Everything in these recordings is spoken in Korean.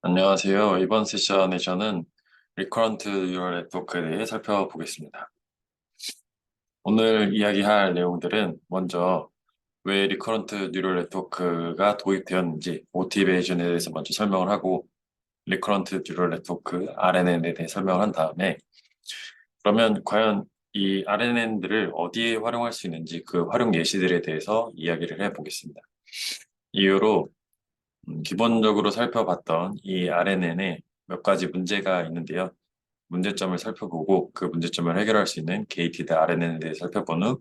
안녕하세요. 이번 세션에서는 Recurrent Neural Network에 대해 살펴보겠습니다. 오늘 이야기할 내용들은 먼저 왜 Recurrent Neural Network가 도입되었는지, 모티베이션에 대해서 먼저 설명을 하고, Recurrent Neural Network, RNN에 대해 설명을 한 다음에, 그러면 과연 이 RNN들을 어디에 활용할 수 있는지 그 활용 예시들에 대해서 이야기를 해보겠습니다. 이후로 기본적으로 살펴봤던 이 RNN에 몇 가지 문제가 있는데요. 문제점을 살펴보고 그 문제점을 해결할 수 있는 게이티드 RNN에 대해 살펴본 후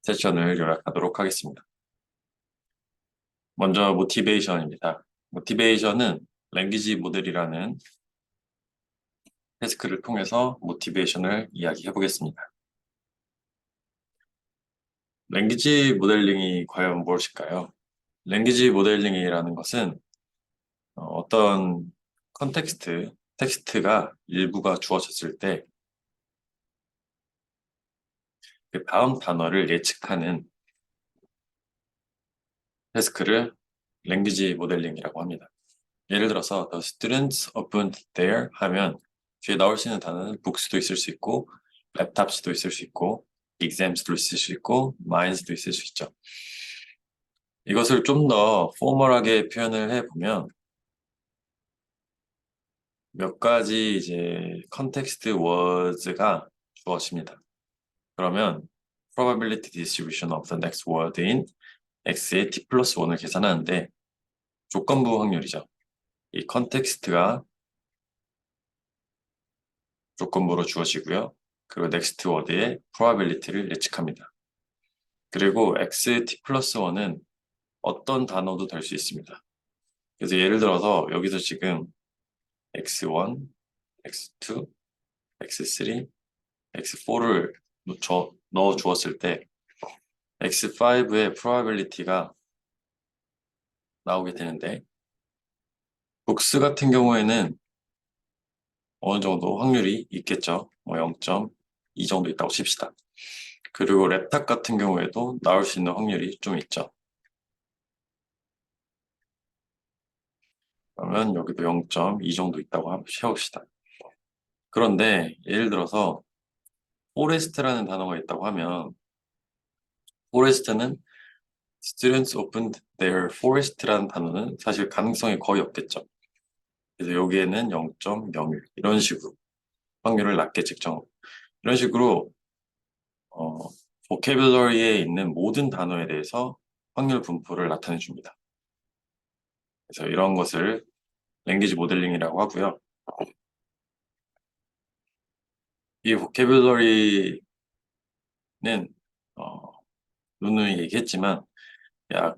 세션을 요약하도록 하겠습니다. 먼저 모티베이션입니다. 모티베이션은 랭귀지 모델이라는 태스크를 통해서 모티베이션을 이야기해 보겠습니다. 랭귀지 모델링이 과연 무엇일까요? 랭귀지 모델링이라는 것은 어떤 컨텍스트, 텍스트가 일부가 주어졌을 때 그 다음 단어를 예측하는 태스크를 랭귀지 모델링이라고 합니다. 예를 들어서 The students opened their 하면 뒤에 나올 수 있는 단어는 books도 있을 수 있고 laptops도 있을 수 있고 exams도 있을 수 있고 minds도 있을 수 있죠. 이것을 좀 더 포멀하게 표현을 해보면 몇 가지 이제 컨텍스트 워즈가 주어집니다. 그러면 probability distribution of the next word in x의 t 플러스 1을 계산하는데 조건부 확률이죠. 이 컨텍스트가 조건부로 주어지고요. 그리고 next word의 probability를 예측합니다. 그리고 x t 플러스 1은 어떤 단어도 될 수 있습니다. 그래서 예를 들어서 여기서 지금 x1, x2, x3, x4를 넣어 주었을 때 x5의 probability가 나오게 되는데 복스 같은 경우에는 어느 정도 확률이 있겠죠. 뭐 0.2 정도 있다고 칩시다. 그리고 랩탑 같은 경우에도 나올 수 있는 확률이 좀 있죠. 그러면 여기도 0.2 정도 있다고 해봅시다. 그런데 예를 들어서 포레스트라는 단어가 있다고 하면 포레스트는 students opened their forest라는 단어는 사실 가능성이 거의 없겠죠. 그래서 여기에는 0.01 이런 식으로 확률을 낮게 측정. 이런 식으로 어, 보캐블러리에 있는 모든 단어에 대해서 확률 분포를 나타내 줍니다. 그래서 이런 것을 랭귀지 모델링이라고 하고요. 이 보캐블러리는 누누이 얘기했지만 약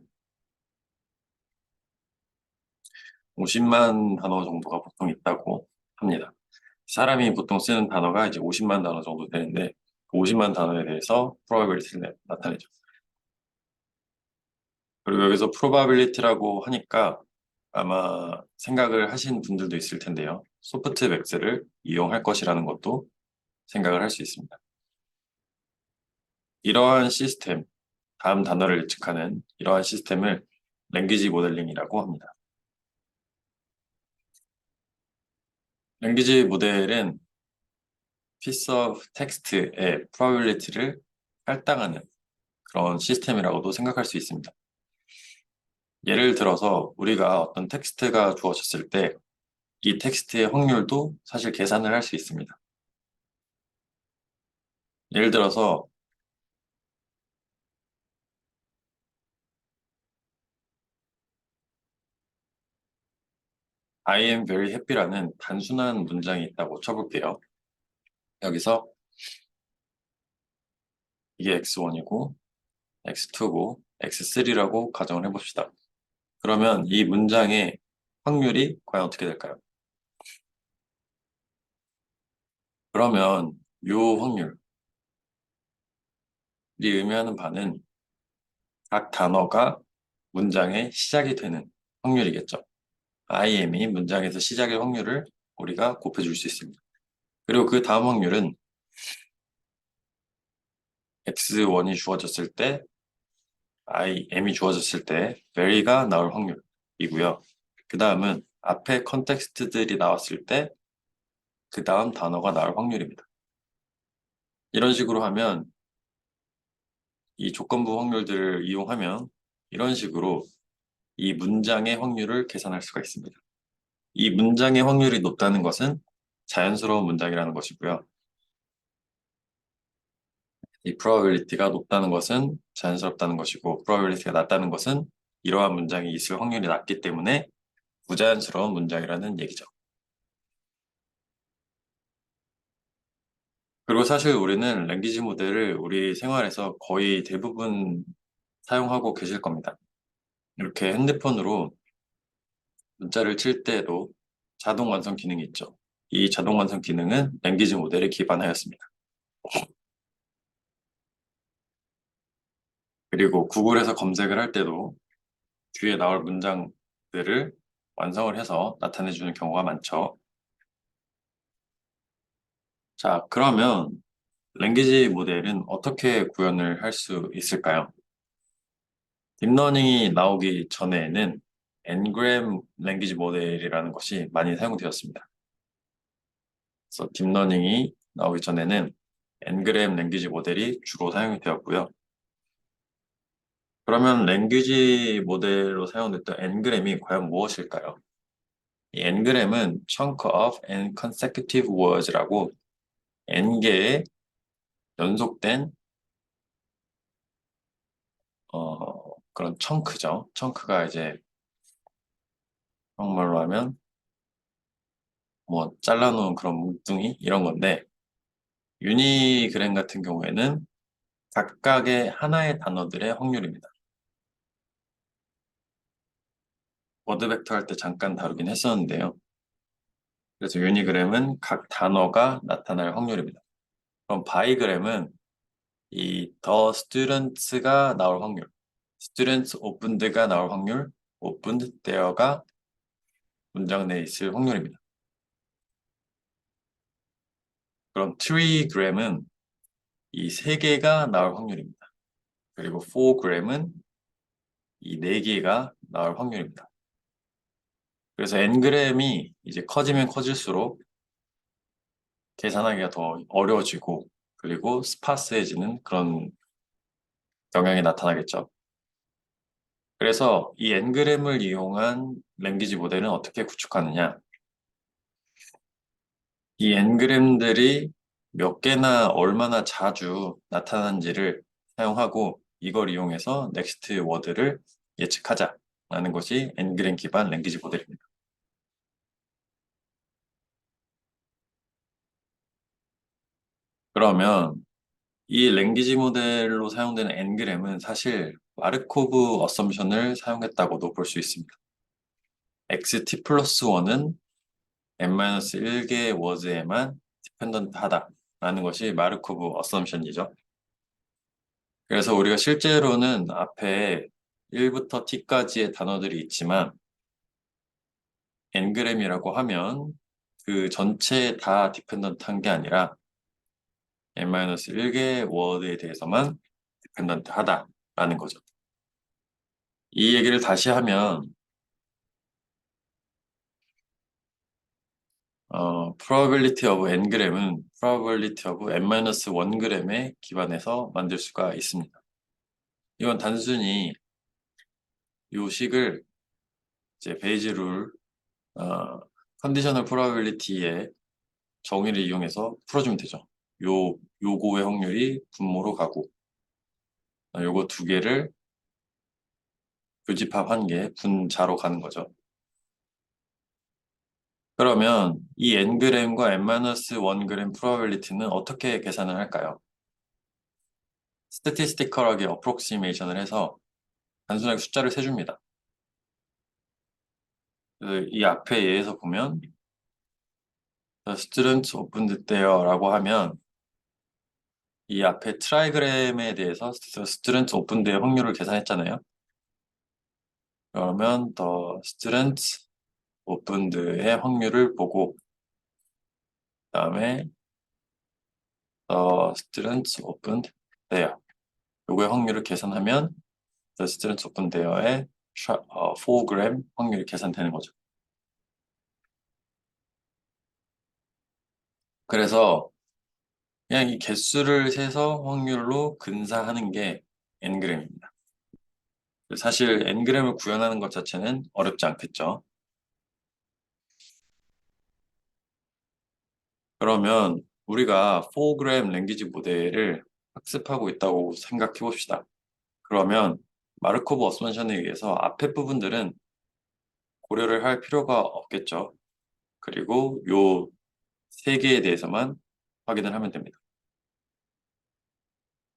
50만 단어 정도가 보통 있다고 합니다. 사람이 보통 쓰는 단어가 이제 50만 단어 정도 되는데 그 50만 단어에 대해서 probability를 나타내죠. 그리고 여기서 probability라고 하니까 아마 생각을 하신 분들도 있을 텐데요. 소프트맥스를 이용할 것이라는 것도 생각을 할 수 있습니다. 이러한 시스템, 다음 단어를 예측하는 이러한 시스템을 랭귀지 모델링이라고 합니다. 랭귀지 모델은 piece of text의 probability를 할당하는 그런 시스템이라고도 생각할 수 있습니다. 예를 들어서 우리가 어떤 텍스트가 주어졌을 때 이 텍스트의 확률도 사실 계산을 할 수 있습니다. 예를 들어서 I am very happy라는 단순한 문장이 있다고 쳐볼게요. 여기서 이게 x1이고 x2고 x3라고 가정을 해봅시다. 그러면 이 문장의 확률이 과연 어떻게 될까요? 그러면 이 확률이 의미하는 바는 각 단어가 문장의 시작이 되는 확률이겠죠. I am이 문장에서 시작의 확률을 우리가 곱해줄 수 있습니다. 그리고 그 다음 확률은 x1이 주어졌을 때 I am이 주어졌을 때 very가 나올 확률이고요. 그 다음은 앞에 컨텍스트들이 나왔을 때 그 다음 단어가 나올 확률입니다. 이런 식으로 하면 이 조건부 확률들을 이용하면 이런 식으로 이 문장의 확률을 계산할 수가 있습니다. 이 문장의 확률이 높다는 것은 자연스러운 문장이라는 것이고요. 이 probability가 높다는 것은 자연스럽다는 것이고 probability가 낮다는 것은 이러한 문장이 있을 확률이 낮기 때문에 부자연스러운 문장이라는 얘기죠. 그리고 사실 우리는 랭귀지 모델을 우리 생활에서 거의 대부분 사용하고 계실 겁니다. 이렇게 핸드폰으로 문자를 칠 때도 자동 완성 기능이 있죠. 이 자동 완성 기능은 랭귀지 모델에 기반하였습니다. 그리고 구글에서 검색을 할 때도 뒤에 나올 문장들을 완성을 해서 나타내주는 경우가 많죠. 자, 그러면 랭귀지 모델은 어떻게 구현을 할 수 있을까요? 딥러닝이 나오기 전에는 Ngram 랭귀지 모델이라는 것이 많이 사용되었습니다. 그래서 딥러닝이 나오기 전에는 Ngram 랭귀지 모델이 주로 사용이 되었고요. 그러면 랭귀지 모델로 사용됐던 Ngram이 과연 무엇일까요? 이 Ngram은 Chunk of n consecutive words라고 N개의 연속된 그런 청크죠. 청크가 이제 한국말로 하면 뭐 잘라놓은 그런 뭉뚱이 이런 건데 유니그램 같은 경우에는 각각의 하나의 단어들의 확률입니다. 워드 벡터 할 때 잠깐 다루긴 했었는데요. 그래서 유니그램은 각 단어가 나타날 확률입니다. 그럼 바이그램은 이 the students가 나올 확률, students opened가 나올 확률, opened there가 문장 내에 있을 확률입니다. 그럼 trigram은 이 세 개가 나올 확률입니다. 그리고 4g은 이 네 개가 나올 확률입니다. 그래서 ngram이 이제 커지면 커질수록 계산하기가 더 어려워지고 그리고 스파스해지는 그런 영향이 나타나겠죠. 그래서 이 ngram을 이용한 랭귀지 모델은 어떻게 구축하느냐? 이 ngram들이 몇 개나 얼마나 자주 나타난지를 사용하고 이걸 이용해서 넥스트 워드를 예측하자라는 것이 ngram 기반 랭귀지 모델입니다. 그러면 이 랭귀지 모델로 사용되는 ngram은 사실 마르코브 어썸션을 사용했다고도 볼 수 있습니다. xt 플러스 1은 n-1개의 워드에만 디펜던트 하다라는 것이 마르코브 어썸션이죠. 그래서 우리가 실제로는 앞에 1부터 t까지의 단어들이 있지만 ngram이라고 하면 그 전체에 다 디펜던트한 게 아니라 n-1개의 워드에 대해서만 디펜던트 하다라는 거죠. 이 얘기를 다시 하면 probability of ngram은 probability of n-1gram에 기반해서 만들 수가 있습니다. 이건 단순히 요 식을 이제 베이지 룰 컨디셔널 프로바빌리티의 정의를 이용해서 풀어주면 되죠. 요거의 확률이 분모로 가고 요거 두 개를 교집합 한 개 분자로 가는 거죠. 그러면 이 ngram과 n-1g 프로바빌리티는 어떻게 계산을 할까요? 스태티스티컬하게 어프록시메이션을 해서 단순하게 숫자를 세줍니다. 이 앞에 예에서 보면 The students opened there라고 하면 이 앞에 트라이그램에 대해서 students opened의 확률을 계산했잖아요. 그러면 the students opened의 확률을 보고 그다음에 the students opened there 요거의 확률을 계산하면 the students opened there의 4g 확률이 계산되는 거죠. 그래서 그냥 이 개수를 세서 확률로 근사하는 게 n그램입니다. 사실 n그램을 구현하는 것 자체는 어렵지 않겠죠. 그러면 우리가 4g 랭귀지 모델을 학습하고 있다고 생각해 봅시다. 그러면 마르코브 어스먼션에 의해서 앞에 부분들은 고려를 할 필요가 없겠죠. 그리고 요 세 개에 대해서만 확인을 하면 됩니다.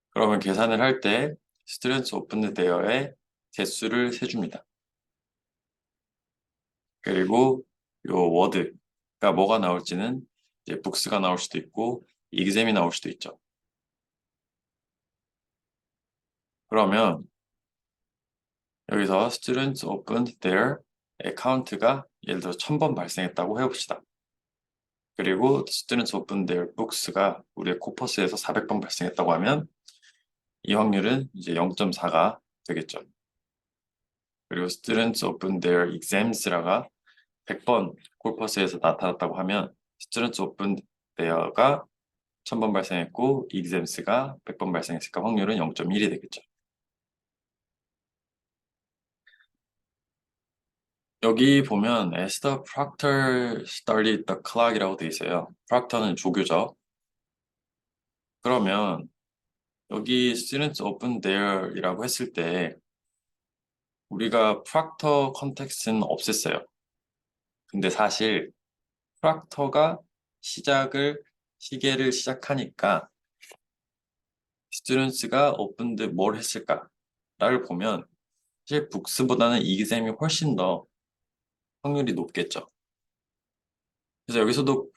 그러면 계산을 할 때 students opened there의 개수를 세줍니다. 그리고 요 word가 뭐가 나올지는 이제 books가 나올 수도 있고 exam이 나올 수도 있죠. 그러면 여기서 students opened their account가 예를 들어 1000번 발생했다고 해봅시다. 그리고 students opened their books가 우리의 코퍼스에서 400번 발생했다고 하면 이 확률은 이제 0.4가 되겠죠. 그리고 students opened their exams라가 100번 코퍼스에서 나타났다고 하면 students opened their가 1000번 발생했고 exams가 100번 발생했으니까 확률은 0.1이 되겠죠. 여기 보면 as the proctor studied the clock이라고 돼 있어요. proctor는 조교죠. 그러면 여기 students open there이라고 했을 때 우리가 proctor 컨텍스트는 없앴어요. 근데 사실 proctor가 시계를 시작하니까 students가 opened 뭘 했을까를 보면 사실 books보다는 exam이 훨씬 더 확률이 높겠죠. 그래서 여기서도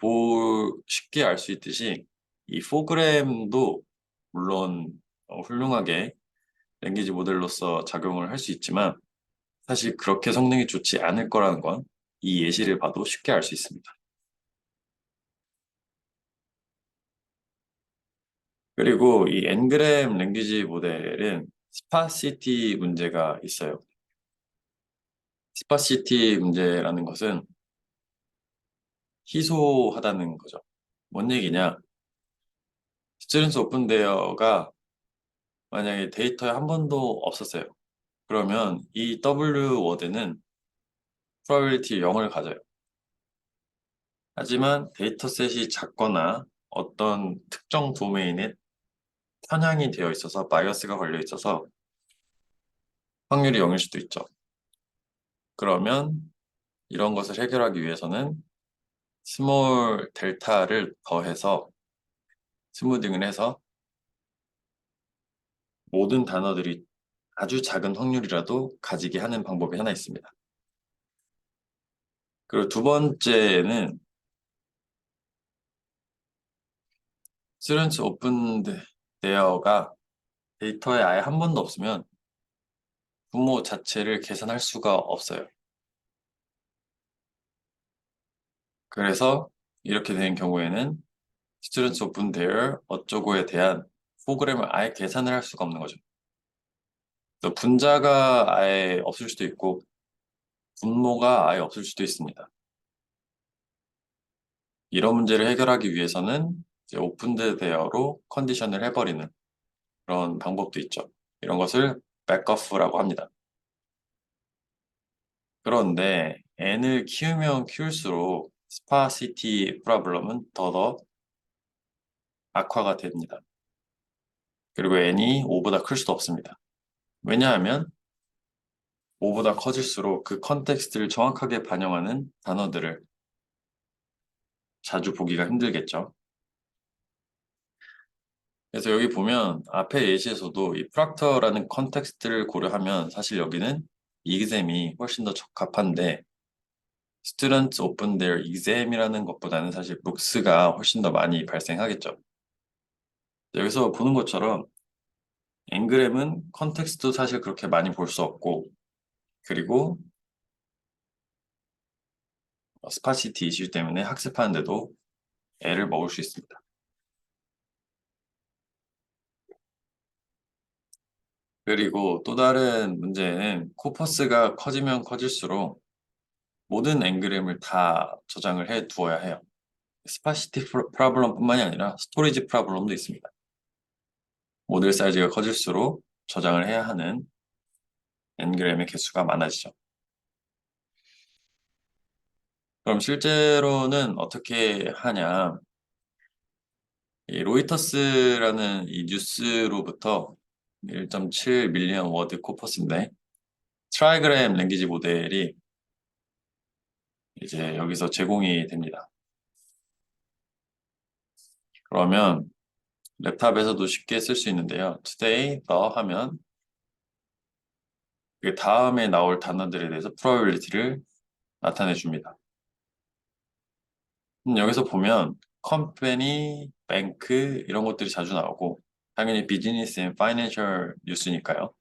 쉽게 알 수 있듯이 이 4g도 물론 훌륭하게 랭귀지 모델로서 작용을 할 수 있지만 사실 그렇게 성능이 좋지 않을 거라는 건 이 예시를 봐도 쉽게 알 수 있습니다. 그리고 이 ngram 랭귀지 모델은 스파시티 문제가 있어요. 스파시티 문제라는 것은 희소하다는 거죠. 뭔 얘기냐? 스튜던트 오픈데어가 만약에 데이터에 한 번도 없었어요. 그러면 이 W 워드는 probability 0을 가져요. 하지만 데이터셋이 작거나 어떤 특정 도메인에 편향이 되어 있어서 바이어스가 걸려 있어서 확률이 0일 수도 있죠. 그러면 이런 것을 해결하기 위해서는 스몰 델타를 더해서 스무딩을 해서 모든 단어들이 아주 작은 확률이라도 가지게 하는 방법이 하나 있습니다. 그리고 두 번째는 students opened there가 데이터에 아예 한 번도 없으면 부모 자체를 계산할 수가 없어요. 그래서 이렇게 된 경우에는 students opened their 어쩌고에 대한 프로그램을 아예 계산을 할 수가 없는 거죠. 또 분자가 아예 없을 수도 있고 분모가 아예 없을 수도 있습니다. 이런 문제를 해결하기 위해서는 이제 오픈드 대어로 컨디션을 해버리는 그런 방법도 있죠. 이런 것을 백오프라고 합니다. 그런데 n을 키우면 키울수록 스파시티 프로블럼은 더더 악화가 됩니다. 그리고 n이 5보다 클 수도 없습니다. 왜냐하면 5보다 커질수록 그 컨텍스트를 정확하게 반영하는 단어들을 자주 보기가 힘들겠죠. 그래서 여기 보면 앞에 예시에서도 이 프락터라는 컨텍스트를 고려하면 사실 여기는 exam이 훨씬 더 적합한데 students open their exam이라는 것보다는 사실 books가 훨씬 더 많이 발생하겠죠. 여기서 보는 것처럼 엔그램은 컨텍스트도 사실 그렇게 많이 볼 수 없고 그리고 스파시티 이슈 때문에 학습하는데도 애를 먹을 수 있습니다. 그리고 또 다른 문제는 코퍼스가 커지면 커질수록 모든 엔그램을 다 저장을 해 두어야 해요. 스파시티 프로블럼뿐만이 아니라 스토리지 프로블럼도 있습니다. 모델 사이즈가 커질수록 저장을 해야 하는 엔그램의 개수가 많아지죠. 그럼 실제로는 어떻게 하냐? 이 로이터스라는 이 뉴스로부터 1.7 밀리언 워드 코퍼스인데 트라이그램 랭귀지 모델이 이제 여기서 제공이 됩니다. 그러면 랩탑에서도 쉽게 쓸 수 있는데요. today, the 하면 그 다음에 나올 단어들에 대해서 probability를 나타내 줍니다. 여기서 보면 company, bank 이런 것들이 자주 나오고 당연히 business and financial 뉴스니까요.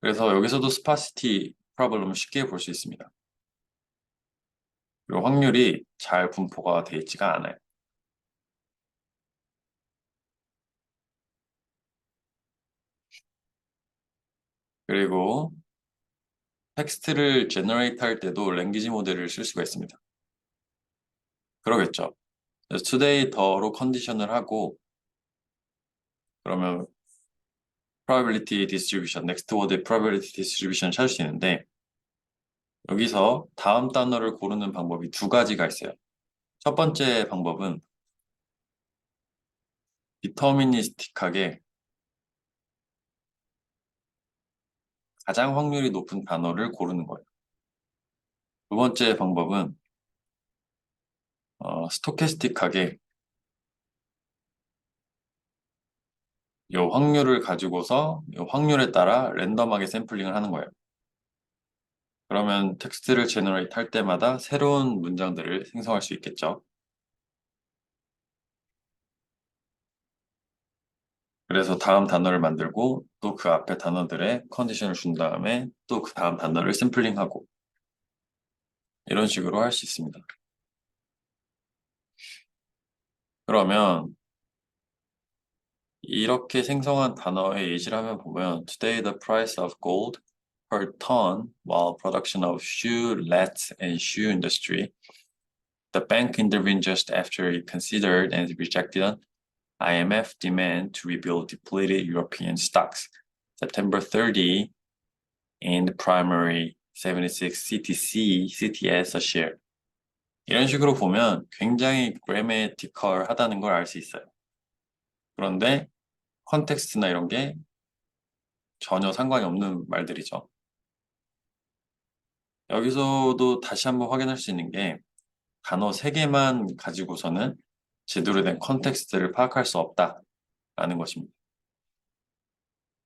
그래서 여기서도 sparsity problem을 쉽게 볼 수 있습니다. 그리고 확률이 잘 분포가 되어 있지가 않아요. 그리고 텍스트를 제너레이트 할 때도 랭귀지 모델을 쓸 수가 있습니다. 그러겠죠. 그래서 today 더로 컨디션을 하고 그러면 probability distribution, next word의 probability distribution 찾을 수 있는데 여기서 다음 단어를 고르는 방법이 두 가지가 있어요. 첫 번째 방법은 디터미니스틱하게 가장 확률이 높은 단어를 고르는 거예요. 두 번째 방법은 스토캐스틱하게 이 확률을 가지고서 이 확률에 따라 랜덤하게 샘플링을 하는 거예요. 그러면 텍스트를 제너레이트 할 때마다 새로운 문장들을 생성할 수 있겠죠. 그래서 다음 단어를 만들고 또 그 앞에 단어들의 컨디션을 준 다음에 또 그 다음 단어를 샘플링하고 이런 식으로 할 수 있습니다. 그러면 이렇게 생성한 단어의 예시를 하면 보면 Today the price of gold per ton while production of shoe lets and shoe industry the bank intervened just after it considered and rejected IMF demand to rebuild depleted European stocks. September 30 and primary 76 CTS a share. 이런 식으로 보면 굉장히 그래메티컬하다는 걸 알 수 있어요. 그런데 컨텍스트나 이런 게 전혀 상관이 없는 말들이죠. 여기서도 다시 한번 확인할 수 있는 게 단어 3개만 가지고서는 제대로 된 컨텍스트를 파악할 수 없다라는 것입니다.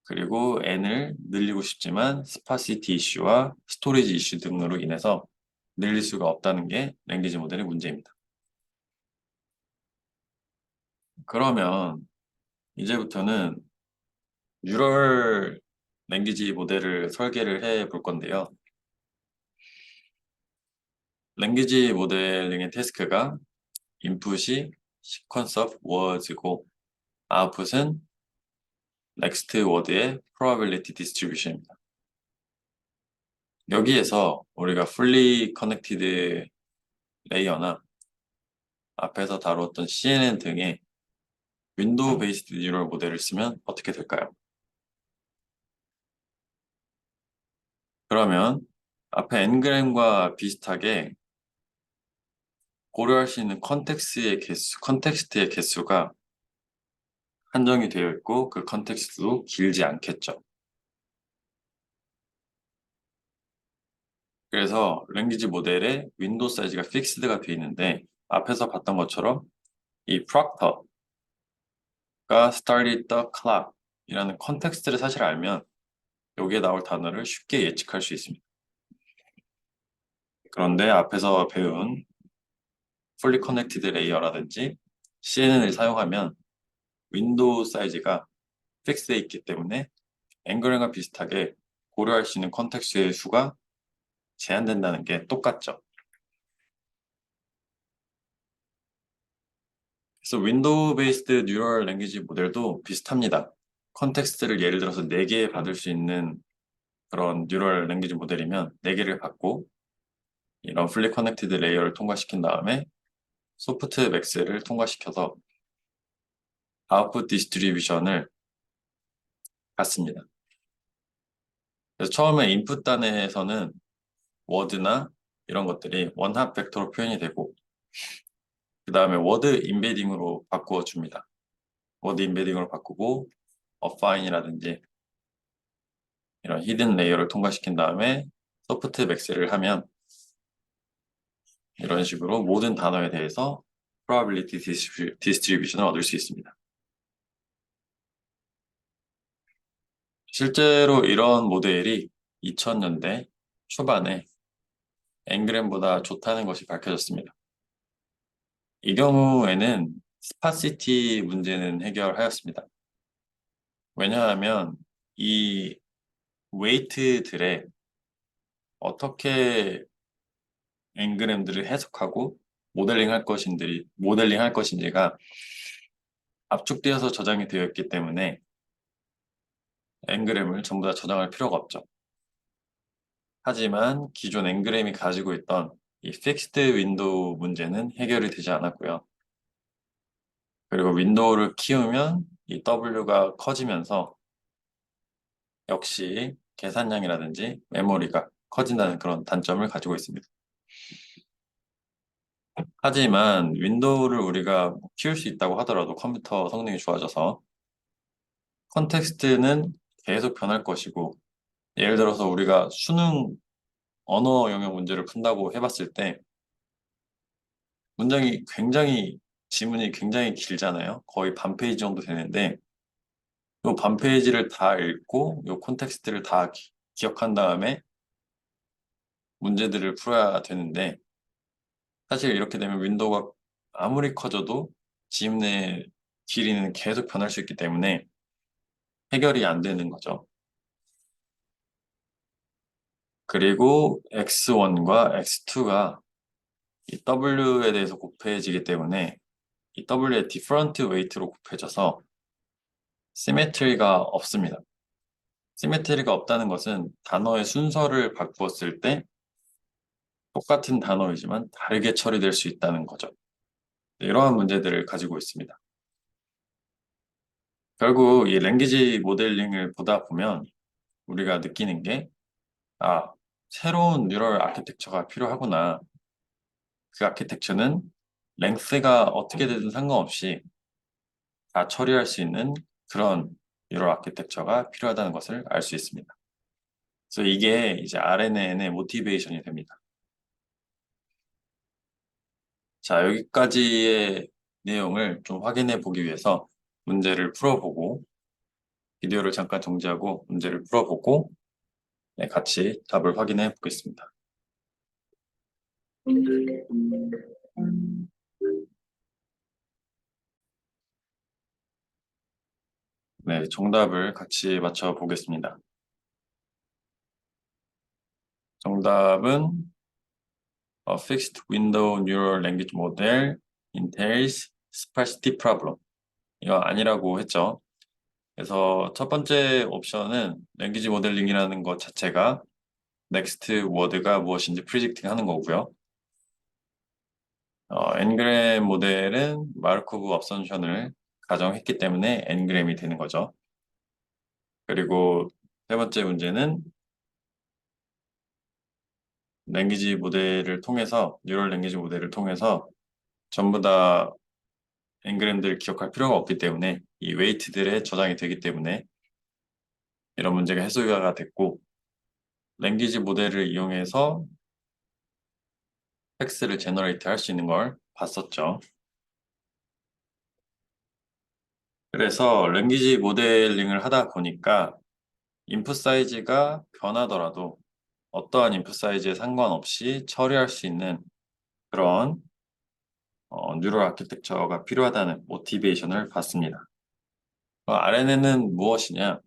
그리고 n을 늘리고 싶지만 스파시티 이슈와 스토리지 이슈 등으로 인해서 늘릴 수가 없다는 게 랭귀지 모델의 문제입니다. 그러면 이제부터는 뉴럴 랭귀지 모델을 설계를 해 볼 건데요. 랭귀지 모델링의 태스크가 인풋이 sequence of words고 아웃풋은 next word의 probability distribution입니다. 여기에서 우리가 fully connected 레이어나 앞에서 다루었던 CNN 등의 윈도우 베이스드 뉴럴 모델을 쓰면 어떻게 될까요? 그러면 앞에 엔그램과 비슷하게 고려할 수 있는 컨텍스트의 개수가 한정이 되어 있고 그 컨텍스트도 길지 않겠죠. 그래서 랭귀지 모델의 윈도우 사이즈가 픽스드가 되어 있는데 앞에서 봤던 것처럼 이 proctor가 started the clock 이라는 컨텍스트를 사실 알면 여기에 나올 단어를 쉽게 예측할 수 있습니다. 그런데 앞에서 배운 fully connected 레이어라든지 CNN을 사용하면 윈도우 사이즈가 픽스되어 있기 때문에 앵글과 비슷하게 고려할 수 있는 컨텍스트의 수가 제한된다는 게 똑같죠. 그래서 윈도우 베이스드 뉴럴 랭귀지 모델도 비슷합니다. 컨텍스트를 예를 들어서 4개 받을 수 있는 그런 뉴럴 랭귀지 모델이면 4개를 받고 이런 fully connected 레이어를 통과시킨 다음에 소프트맥스를 통과시켜서 아웃풋 디스트리뷰션을 갖습니다. 그래서 처음에 인풋 단에서는 워드나 이런 것들이 원합 벡터로 표현이 되고 그 다음에 워드 임베딩으로 바꾸어 줍니다. 워드 임베딩으로 바꾸고 어파인이라든지 이런 히든 레이어를 통과시킨 다음에 소프트맥스를 하면 이런 식으로 모든 단어에 대해서 probability distribution을 얻을 수 있습니다. 실제로 이런 모델이 2000년대 초반에 앵그램보다 좋다는 것이 밝혀졌습니다. 이 경우에는 스파시티 문제는 해결하였습니다. 왜냐하면 이 웨이트들에 어떻게 앵그램들을 해석하고 모델링 할 것인지가 압축되어서 저장이 되어 있기 때문에 앵그램을 전부 다 저장할 필요가 없죠. 하지만 기존 앵그램이 가지고 있던 이 픽스드 윈도우 문제는 해결이 되지 않았고요. 그리고 윈도우를 키우면 이 W가 커지면서 역시 계산량이라든지 메모리가 커진다는 그런 단점을 가지고 있습니다. 하지만 윈도우를 우리가 키울 수 있다고 하더라도 컴퓨터 성능이 좋아져서 컨텍스트는 계속 변할 것이고 예를 들어서 우리가 수능 언어 영역 문제를 푼다고 해봤을 때 문장이 굉장히 지문이 굉장히 길잖아요. 거의 반 페이지 정도 되는데 이 반 페이지를 다 읽고 이 콘텍스트를 다 기억한 다음에 문제들을 풀어야 되는데 사실 이렇게 되면 윈도우가 아무리 커져도 지문의 길이는 계속 변할 수 있기 때문에 해결이 안 되는 거죠. 그리고 x1과 x2가 이 w에 대해서 곱해지기 때문에 이 w의 different weight로 곱해져서 시메트리가 없습니다. 시메트리가 없다는 것은 단어의 순서를 바꾸었을 때 똑같은 단어이지만 다르게 처리될 수 있다는 거죠. 이러한 문제들을 가지고 있습니다. 결국 이 랭귀지 모델링을 보다 보면 우리가 느끼는 게 새로운 뉴럴 아키텍처가 필요하구나. 그 아키텍처는 랭스가 어떻게 되든 상관없이 다 처리할 수 있는 그런 뉴럴 아키텍처가 필요하다는 것을 알 수 있습니다. 그래서 이게 이제 RNN의 모티베이션이 됩니다. 자, 여기까지의 내용을 좀 확인해 보기 위해서 문제를 풀어보고 비디오를 잠깐 정지하고 문제를 풀어보고 네, 같이 답을 확인해 보겠습니다. 네, 정답을 같이 맞춰 보겠습니다. 정답은 A fixed window neural language model entails sparsity problem. 이거 아니라고 했죠. 그래서 첫 번째 옵션은 랭귀지 모델링이라는 것 자체가 넥스트 워드가 무엇인지 프리딕팅 하는 거고요. 엔그램 모델은 마르코브 업선션을 가정했기 때문에 엔그램이 되는 거죠. 그리고 세 번째 문제는 랭귀지 모델을 통해서 뉴럴 랭귀지 모델을 통해서 전부 다 엔그램들을 기억할 필요가 없기 때문에 이 웨이트들에 저장이 되기 때문에 이런 문제가 해소가 됐고 랭귀지 모델을 이용해서 텍스트를 제너레이트 할 수 있는 걸 봤었죠. 그래서 랭귀지 모델링을 하다 보니까 인풋 사이즈가 변하더라도 어떠한 인풋 사이즈에 상관없이 처리할 수 있는 그런 뉴럴 아키텍처가 필요하다는 모티베이션을 받습니다. RNN은 무엇이냐?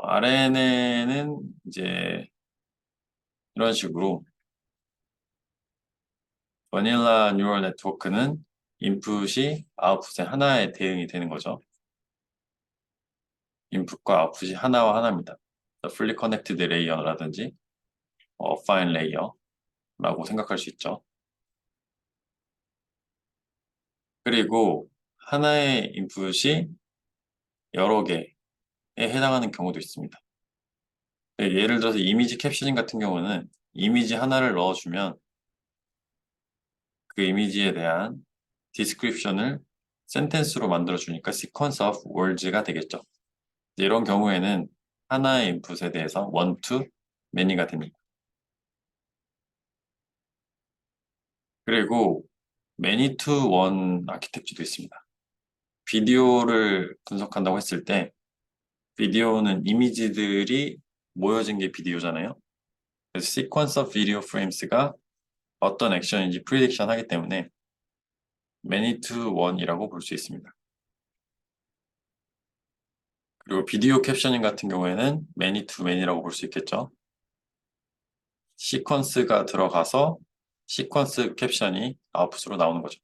RNN은 이제 이런 식으로 버닐라 뉴럴 네트워크는 인풋이 아웃풋의 하나의 대응이 되는 거죠. 인풋과 아웃풋이 하나와 하나입니다. fully connected layer라든지 affine layer라고 생각할 수 있죠. 그리고 하나의 인풋이 여러 개에 해당하는 경우도 있습니다. 예를 들어서 이미지 캡셔닝 같은 경우는 이미지 하나를 넣어주면 그 이미지에 대한 디스크립션을 센텐스로 만들어주니까 sequence of words가 되겠죠. 이런 경우에는 하나의 인풋에 대해서 one to many가 됩니다. 그리고 many to one 아키텍처도 있습니다. 비디오를 분석한다고 했을 때 비디오는 이미지들이 모여진 게 비디오잖아요. 그래서 sequence of video frames가 어떤 액션인지 프리딕션 하기 때문에 many to one이라고 볼 수 있습니다. 그리고 비디오 캡셔닝 같은 경우에는 many to many라고 볼 수 있겠죠. 시퀀스가 들어가서 시퀀스 캡션이 아웃풋으로 나오는 거죠.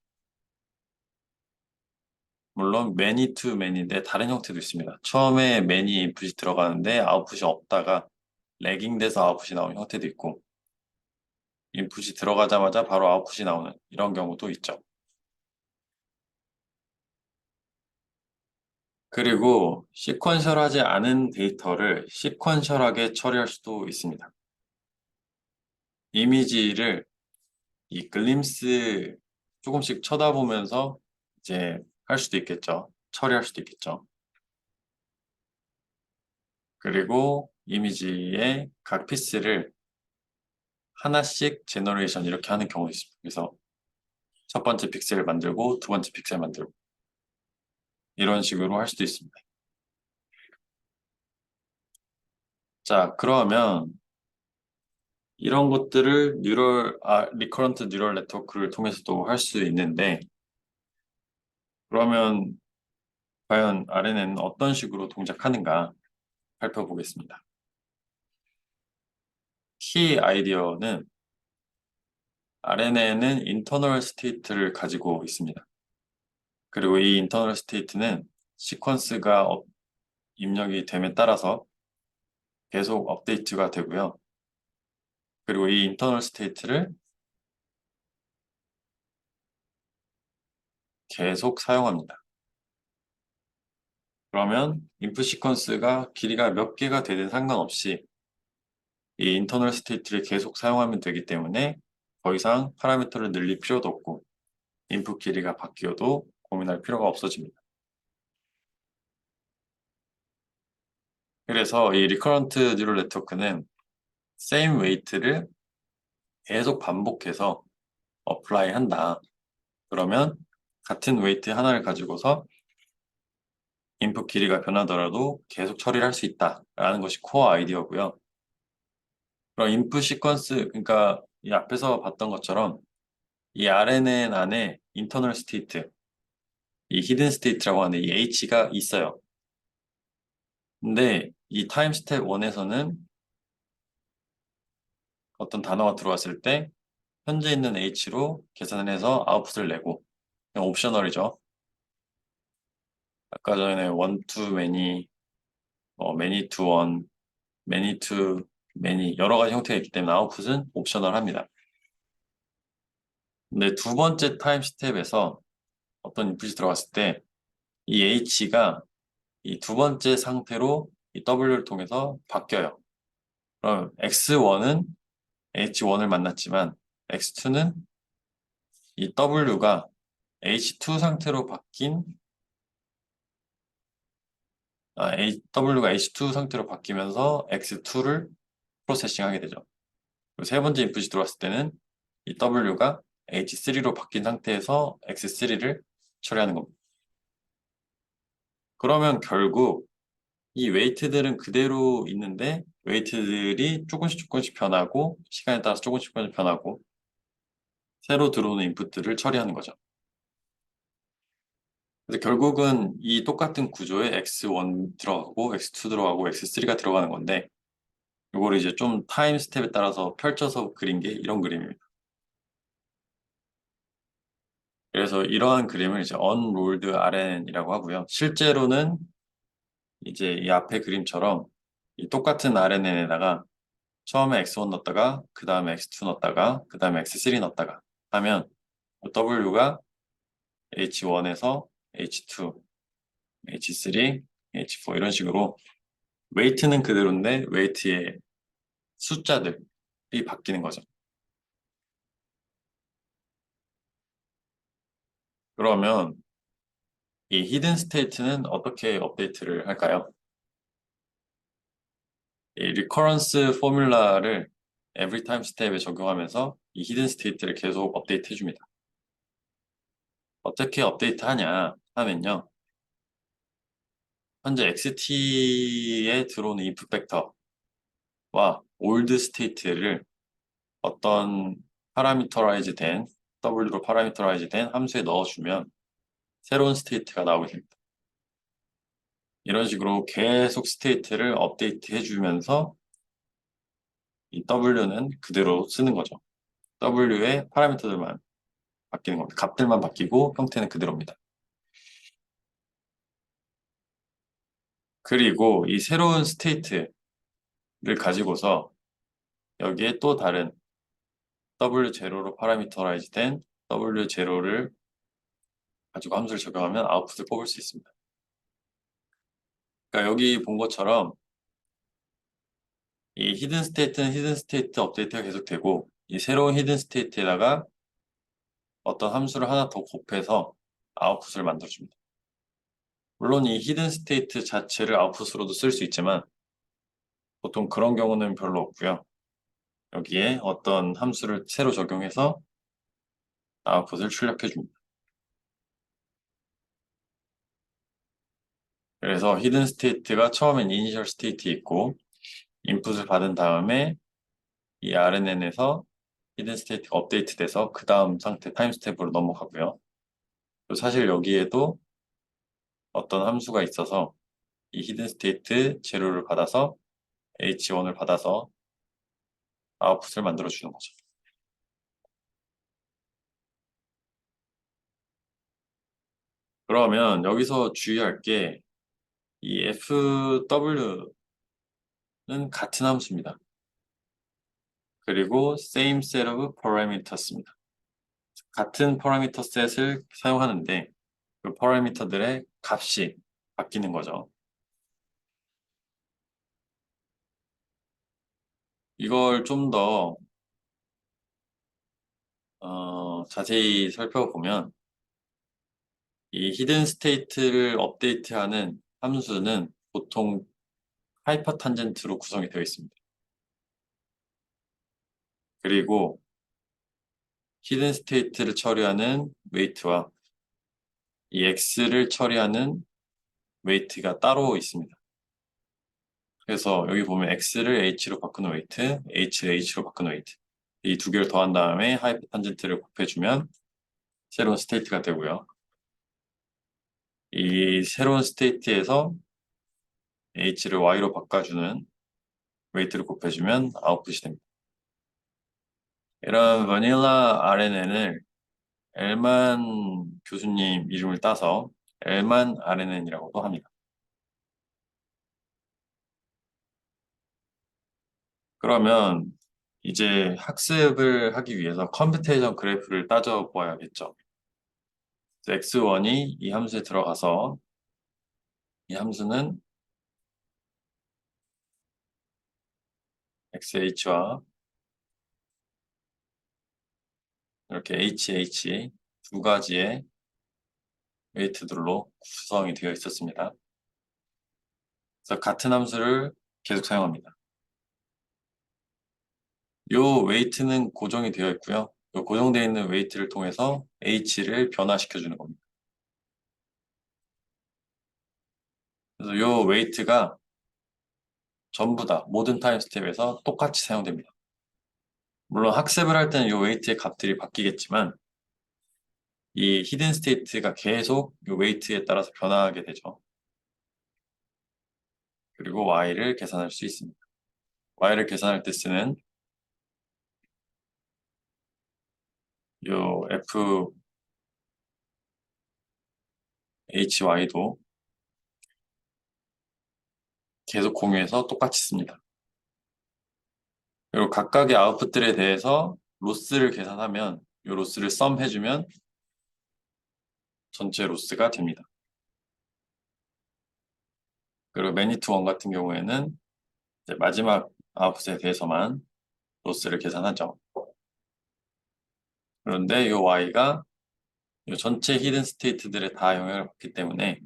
물론 many to many인데 다른 형태도 있습니다. 처음에 many 인풋이 들어가는데 아웃풋이 없다가 레깅돼서 아웃풋이 나오는 형태도 있고 인풋이 들어가자마자 바로 아웃풋이 나오는 이런 경우도 있죠. 그리고 시퀀셜하지 않은 데이터를 시퀀셜하게 처리할 수도 있습니다. 이미지를 이 글림스 조금씩 쳐다보면서 이제 할 수도 있겠죠. 처리할 수도 있겠죠. 그리고 이미지의 각 피스를 하나씩 제너레이션 이렇게 하는 경우도 있습니다. 그래서 첫 번째 픽셀 만들고 두 번째 픽셀 만들고 이런 식으로 할 수도 있습니다. 자, 그러면 이런 것들을 리커런트 뉴럴 네트워크를 통해서도 할 수 있는데 그러면 과연 RNN은 어떤 식으로 동작하는가 살펴보겠습니다. 키 아이디어는 RNN은 인터널 스테이트를 가지고 있습니다. 그리고 이 인터널 스테이트는 시퀀스가 입력이 됨에 따라서 계속 업데이트가 되고요. 그리고 이 인터널 스테이트를 계속 사용합니다. 그러면 인풋 시퀀스가 길이가 몇 개가 되든 상관없이 이 인터널 스테이트를 계속 사용하면 되기 때문에 더 이상 파라미터를 늘릴 필요도 없고 인풋 길이가 바뀌어도 고민할 필요가 없어집니다. 그래서 이 리커런트 뉴럴 네트워크는 same weight를 계속 반복해서 어플라이 한다. 그러면 같은 웨이트 하나를 가지고서 인풋 길이가 변하더라도 계속 처리를 할 수 있다라는 것이 코어 아이디어고요. 그럼 인풋 시퀀스, 그러니까 이 앞에서 봤던 것처럼 이 RNN 안에 인터널 스테이트, 이 히든 스테이트라고 하는 이 H가 있어요. 근데 이 타임 스텝 1에서는 어떤 단어가 들어왔을 때 현재 있는 H로 계산을 해서 아웃풋을 내고 그냥 옵셔널이죠. 아까 전에 one to many, many to one, many to many 여러 가지 형태가 있기 때문에 아웃풋은 옵셔널합니다. 근데 두 번째 타임 스텝에서 어떤 인풋이 들어갔을 때 이 H가 이 두 번째 상태로 이 W를 통해서 바뀌어요. 그럼 X1은 H1을 만났지만 X2는 이 W가 H2 상태로 바뀐 W가 H2 상태로 바뀌면서 X2를 프로세싱하게 되죠. 그리고 세 번째 인풋이 들어왔을 때는 이 W가 H3로 바뀐 상태에서 X3를 처리하는 겁니다. 그러면 결국 이 웨이트들은 그대로 있는데 웨이트들이 조금씩 변하고 시간에 따라서 조금씩 변하고 새로 들어오는 인풋들을 처리하는 거죠. 그래서 결국은 이 똑같은 구조에 X1 들어가고 X2 들어가고 X3가 들어가는 건데 이거를 이제 좀 타임 스텝에 따라서 펼쳐서 그린 게 이런 그림입니다. 그래서 이러한 그림을 이제 unrolled RNN이라고 하고요. 실제로는 이제 이 앞에 그림처럼 이 똑같은 RNN에다가 처음에 x1 넣었다가 그 다음에 x2 넣었다가 그 다음에 x3 넣었다가 하면 w가 h1에서 h2, h3, h4 이런 식으로 웨이트는 그대로인데 웨이트의 숫자들이 바뀌는 거죠. 그러면 이 히든 스테이트는 어떻게 업데이트를 할까요? 이 리커런스 포뮬라를 every time 스텝에 적용하면서 이 히든 스테이트를 계속 업데이트 해줍니다. 어떻게 업데이트 하냐 하면요. 현재 XT에 들어오는 input 벡터와 old state를 어떤 파라미터라이즈 된 W로 파라미터라이즈 된 함수에 넣어주면 새로운 스테이트가 나오게 됩니다. 이런 식으로 계속 스테이트를 업데이트 해주면서 이 W는 그대로 쓰는 거죠. W의 파라미터들만 바뀌는 겁니다. 값들만 바뀌고 형태는 그대로입니다. 그리고 이 새로운 스테이트를 가지고서 여기에 또 다른 W0로 파라미터라이즈 된 W0를 가지고 함수를 적용하면 아웃풋을 뽑을 수 있습니다. 그러니까 여기 본 것처럼 이 히든 스테이트는 히든 스테이트 업데이트가 계속되고 이 새로운 히든 스테이트에다가 어떤 함수를 하나 더 곱해서 아웃풋을 만들어줍니다. 물론 이 히든 스테이트 자체를 아웃풋으로도 쓸 수 있지만 보통 그런 경우는 별로 없고요. 여기에 어떤 함수를 새로 적용해서 아웃풋을 출력해줍니다. 그래서 히든 스테이트가 처음엔 이니셜 스테이트 있고 인풋을 받은 다음에 이 RNN에서 히든 스테이트가 업데이트 돼서 그 다음 상태 타임 스텝으로 넘어가고요. 그리고 사실 여기에도 어떤 함수가 있어서 이 히든 스테이트 재료를 받아서 H1을 받아서 아웃풋을 만들어 주는 거죠. 그러면 여기서 주의할 게 이 FW는 같은 함수입니다. 그리고 same set of parameters입니다. 같은 파라미터 셋을 사용하는데 그 파라미터들의 값이 바뀌는 거죠. 이걸 좀 더 자세히 살펴보면 이 히든 스테이트를 업데이트하는 함수는 보통 하이퍼 탄젠트로 구성이 되어 있습니다. 그리고 히든 스테이트를 처리하는 웨이트와 이 x를 처리하는 웨이트가 따로 있습니다. 그래서 여기 보면 x를 h로 바꾸는 웨이트, h를 h로 바꾸는 웨이트 이 두 개를 더한 다음에 하이퍼 탄젠트를 곱해주면 새로운 스테이트가 되고요. 이 새로운 스테이트에서 h를 y로 바꿔주는 웨이트를 곱해주면 아웃풋이 됩니다. 이런 바닐라 RNN을 엘만 교수님 이름을 따서 엘만 RNN이라고도 합니다. 그러면 이제 학습을 하기 위해서 컴퓨테이션 그래프를 따져보아야겠죠. x1이 이 함수에 들어가서 이 함수는 xh와 이렇게 hh 두 가지의 웨이트들로 구성이 되어 있었습니다. 그래서 같은 함수를 계속 사용합니다. 이 웨이트는 고정이 되어 있고요. 이 고정되어 있는 웨이트를 통해서 h를 변화시켜 주는 겁니다. 그래서 이 웨이트가 전부 다 모든 타임 스텝에서 똑같이 사용됩니다. 물론 학습을 할 때는 이 웨이트의 값들이 바뀌겠지만 이 히든 스테이트가 계속 이 웨이트에 따라서 변화하게 되죠. 그리고 y를 계산할 수 있습니다. y를 계산할 때 쓰는 이 fhy도 계속 공유해서 똑같이 씁니다. 그리고 각각의 아웃풋들에 대해서 로스를 계산하면 이 로스를 썸 해주면 전체 로스가 됩니다. 그리고 매니투1 같은 경우에는 이제 마지막 아웃풋에 대해서만 로스를 계산하죠. 그런데 이 y가 이 전체 히든 스테이트들에 다 영향을 받기 때문에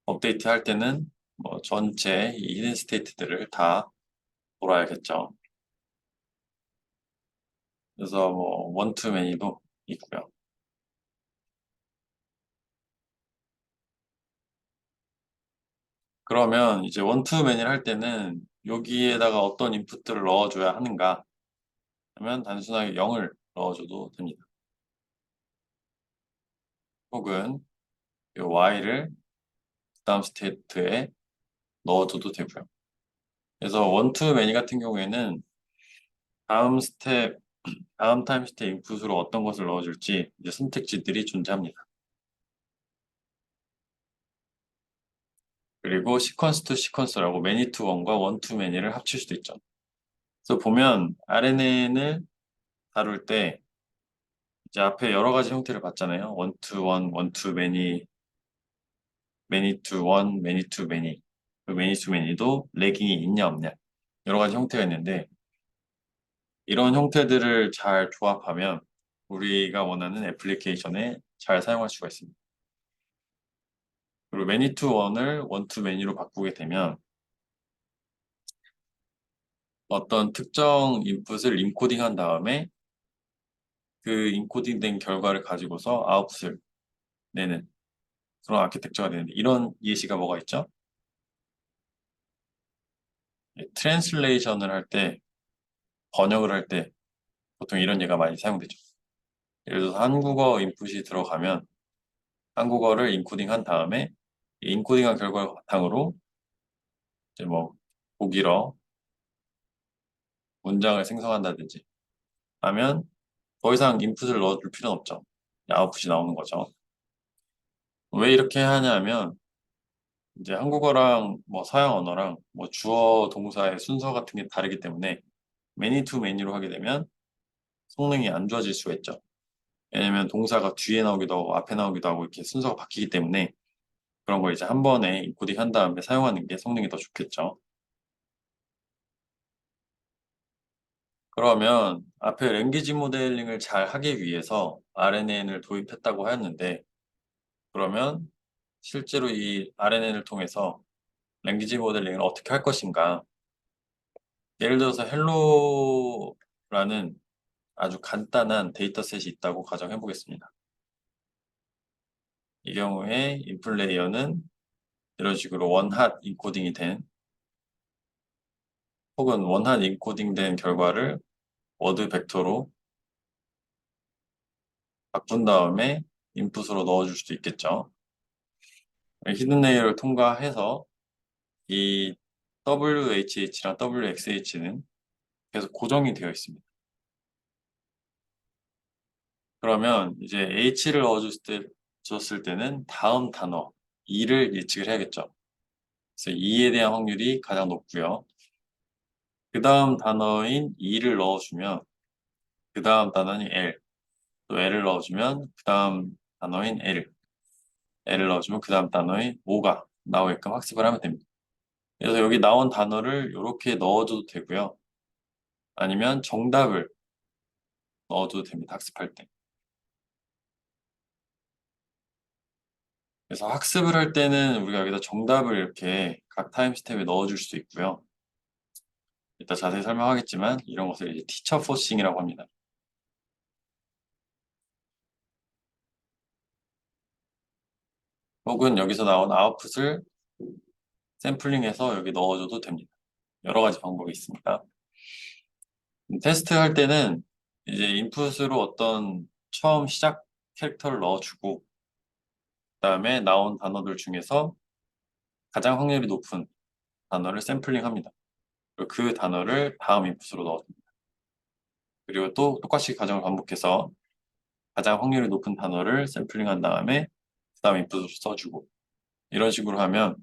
업데이트 할 때는 뭐 전체 이 히든 스테이트들을 다 돌아야겠죠. 그래서 뭐 원투 매니도 있고요. 그러면 이제 원투 매니를 할 때는 여기에다가 어떤 인풋들을 넣어줘야 하는가 하면 단순하게 0을 넣어줘도 됩니다. 혹은 이 y를 다음 스테이트에 넣어줘도 되고요. 그래서 원투 매니 같은 경우에는 다음 스텝, 다음 타임 스텝 인풋으로 어떤 것을 넣어줄지 이제 선택지들이 존재합니다. 그리고 시퀀스 투 시퀀스라고 매니 투 원과 원 투 매니를 합칠 수도 있죠. 그래서 보면 RNN을 다룰 때 이제 앞에 여러 가지 형태를 봤잖아요. 원 투 원, 원 투 매니, 매니 투 원, 매니 투 매니. 그 매니 투 매니도 레깅이 있냐 없냐 여러 가지 형태가 있는데 이런 형태들을 잘 조합하면 우리가 원하는 애플리케이션에 잘 사용할 수가 있습니다. 그리고 매니 투 원을 원 투 매니로 바꾸게 되면 어떤 특정 인풋을 인코딩한 다음에 그 인코딩된 결과를 가지고서 아웃풋을 내는 그런 아키텍처가 되는데 이런 예시가 뭐가 있죠? 트랜슬레이션을 할 때, 번역을 할 때 보통 이런 예가 많이 사용되죠. 예를 들어서 한국어 인풋이 들어가면 한국어를 인코딩한 다음에 이 인코딩한 결과를 바탕으로 이제 뭐 독일어 문장을 생성한다든지 하면 더 이상 인풋을 넣어줄 필요는 없죠. 아웃풋이 나오는 거죠. 왜 이렇게 하냐면 이제 한국어랑 뭐 서양 언어랑 뭐 주어 동사의 순서 같은 게 다르기 때문에 매니 투 매니로 하게 되면 성능이 안 좋아질 수가 있죠. 왜냐면 동사가 뒤에 나오기도 하고 앞에 나오기도 하고 이렇게 순서가 바뀌기 때문에 그런 걸 이제 한 번에 인코딩 한 다음에 사용하는 게 성능이 더 좋겠죠. 그러면 앞에 랭귀지 모델링을 잘 하기 위해서 RNN을 도입했다고 하였는데 그러면 실제로 이 RNN을 통해서 랭귀지 모델링을 어떻게 할 것인가? 예를 들어서 헬로라는 아주 간단한 데이터셋이 있다고 가정해 보겠습니다. 이 경우에 인풋 레이어는 이런 식으로 원핫 인코딩이 된 혹은 원핫 인코딩된 결과를 워드 벡터로 바꾼 다음에 인풋으로 넣어줄 수도 있겠죠. 히든 레이어를 통과해서 이 WHH랑 WXH는 계속 고정이 되어 있습니다. 그러면 이제 H를 줬을 때는 다음 단어 E를 예측을 해야겠죠. 그래서 E에 대한 확률이 가장 높고요. 그 다음 단어인 E를 넣어주면 그 다음 단어인 L, 또 L을 넣어주면 그 다음 단어인 L을 넣어주면 그 다음 단어인 O가 나오게끔 학습을 하면 됩니다. 그래서 여기 나온 단어를 이렇게 넣어줘도 되고요. 아니면 정답을 넣어줘도 됩니다. 학습할 때. 그래서 학습을 할 때는 우리가 여기다 정답을 이렇게 각 타임 스텝에 넣어줄 수도 있고요. 이따 자세히 설명하겠지만 이런 것을 이제 티처 포싱이라고 합니다. 혹은 여기서 나온 아웃풋을 샘플링해서 여기 넣어줘도 됩니다. 여러 가지 방법이 있습니다. 테스트 할 때는 이제 인풋으로 어떤 처음 시작 캐릭터를 넣어주고 그다음에 나온 단어들 중에서 가장 확률이 높은 단어를 샘플링합니다. 그리고 그 단어를 다음 인풋으로 넣어줍니다. 그리고 또 똑같이 과정을 반복해서 가장 확률이 높은 단어를 샘플링한 다음에 그 다음 인풋으로 써주고 이런 식으로 하면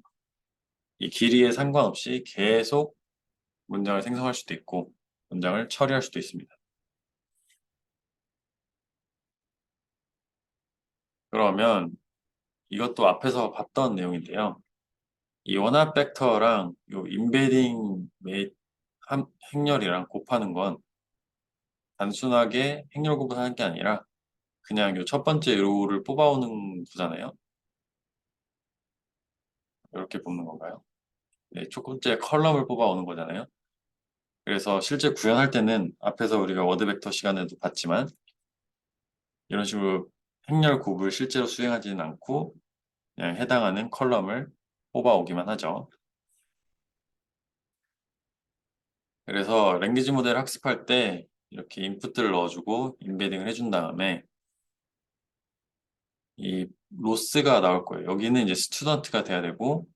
이 길이에 상관없이 계속 문장을 생성할 수도 있고 문장을 처리할 수도 있습니다. 그러면 이것도 앞에서 봤던 내용인데요. 이 원합 벡터랑 요 인베딩 행렬이랑 곱하는 건 단순하게 행렬 구분하는 게 아니라 그냥 요 첫 번째 로우를 뽑아오는 거잖아요. 이렇게 뽑는 건가요? 네, 첫 번째 컬럼을 뽑아오는 거잖아요. 그래서 실제 구현할 때는 앞에서 우리가 워드 벡터 시간에도 봤지만 이런 식으로 행렬 곱을 실제로 수행하지는 않고 그냥 해당하는 컬럼을 뽑아오기만 하죠. 그래서 랭귀지 모델 학습할 때 이렇게 인풋들을 넣어주고 인베딩을 해준 다음에 이 로스가 나올 거예요. 여기는 이제 스튜던트가 돼야 되고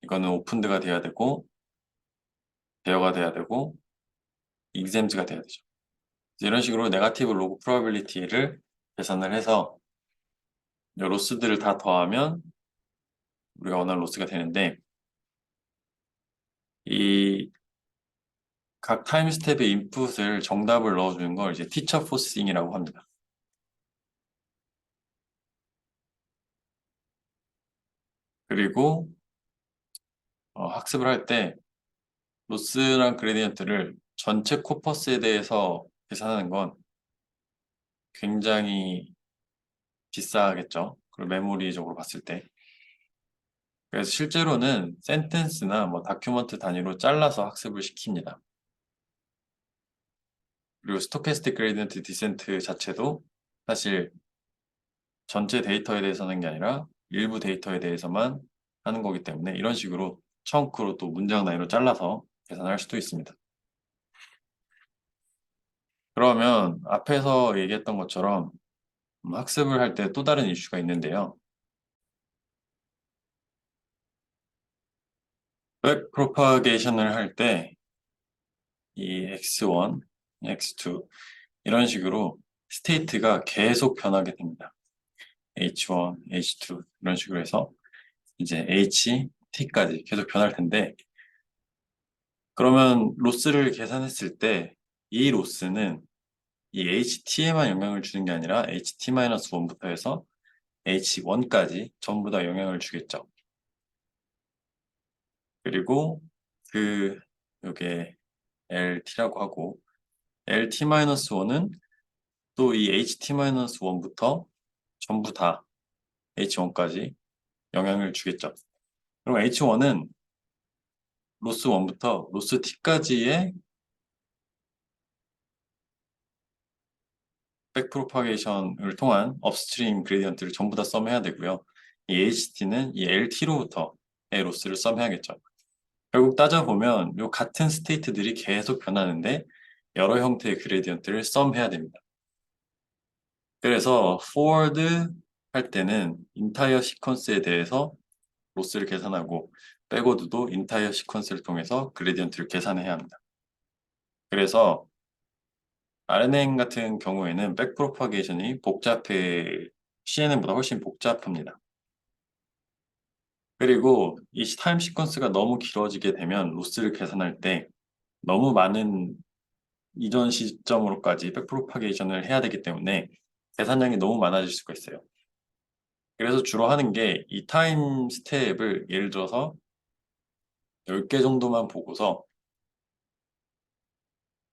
이거는 오픈드가 돼야 되고 대여가 돼야 되고 익셈즈가 돼야 되죠. 이런 식으로 네거티브 로그 프로바빌리티를 계산을 해서 이 로스들을 다 더하면 우리가 원하는 로스가 되는데 이 각 타임 스텝의 인풋을 정답을 넣어주는 걸 이제 티처 포싱이라고 합니다. 그리고 학습을 할 때 로스랑 그레디언트를 전체 코퍼스에 대해서 계산하는 건 굉장히 비싸겠죠. 그리고 메모리적으로 봤을 때. 그래서 실제로는 센텐스나 뭐 다큐먼트 단위로 잘라서 학습을 시킵니다. 그리고 스토캐스틱 그레디언트 디센트 자체도 사실 전체 데이터에 대해서 하는 게 아니라 일부 데이터에 대해서만 하는 거기 때문에 이런 식으로 청크로 또 문장 단위로 잘라서 계산할 수도 있습니다. 그러면 앞에서 얘기했던 것처럼 학습을 할 때 또 다른 이슈가 있는데요. 백 프로파게이션을 할 때 이 x1, x2 이런 식으로 스테이트가 계속 변하게 됩니다. h1, h2 이런 식으로 해서 이제 ht까지 계속 변할 텐데 그러면 로스를 계산했을 때 이 로스는 이 ht에만 영향을 주는 게 아니라 ht-1부터 해서 h1까지 전부 다 영향을 주겠죠. 그리고 그 요게 LT라고 하고 LT-1은 또 이 HT-1부터 전부 다 H1까지 영향을 주겠죠. 그럼 H1은 로스 1부터 로스 T까지의 백프로파게이션을 통한 업스트림 그레디언트를 전부 다 썸해야 되고요. 이 HT는 이 LT로부터의 로스를 썸해야겠죠. 결국 따져보면 이 같은 스테이트들이 계속 변하는데 여러 형태의 그레디언트를 썸해야 됩니다. 그래서 forward 할 때는 인타이어 시퀀스에 대해서 로스를 계산하고 백워드도 인타이어 시퀀스를 통해서 그레디언트를 계산해야 합니다. 그래서 RNN 같은 경우에는 백프로파게이션이 CNN보다 훨씬 복잡합니다. 그리고 이 타임 시퀀스가 너무 길어지게 되면 로스를 계산할 때 너무 많은 이전 시점으로까지 백프로파게이션을 해야 되기 때문에 계산량이 너무 많아질 수가 있어요. 그래서 주로 하는 게 이 타임 스텝을 예를 들어서 10개 정도만 보고서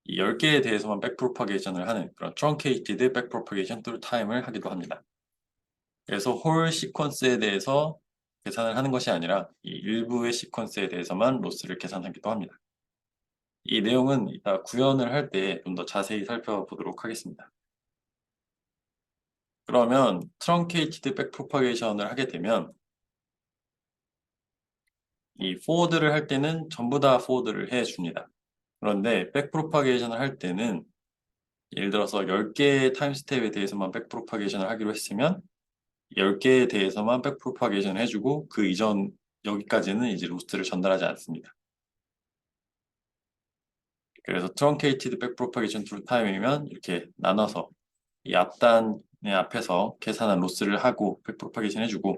이 10개에 대해서만 백프로파게이션을 하는 그런 truncated backpropagation through time을 하기도 합니다. 그래서 홀 시퀀스에 대해서 계산을 하는 것이 아니라 이 일부의 시퀀스에 대해서만 로스를 계산하기도 합니다. 이 내용은 이따 구현을 할 때 좀 더 자세히 살펴보도록 하겠습니다. 그러면 truncated backpropagation을 하게 되면 이 forward를 할 때는 전부 다 forward를 해줍니다. 그런데 백프로파게이션을 할 때는 예를 들어서 10개의 타임 스텝에 대해서만 백프로파게이션을 하기로 했으면 10개에 대해서만 백프로파게이션을 해주고 그 이전 여기까지는 이제 로스트를 전달하지 않습니다. 그래서 truncated backpropagation through time이면 이렇게 나눠서 이 앞단의 앞에서 계산한 로스를 하고 백프로파게이션 해주고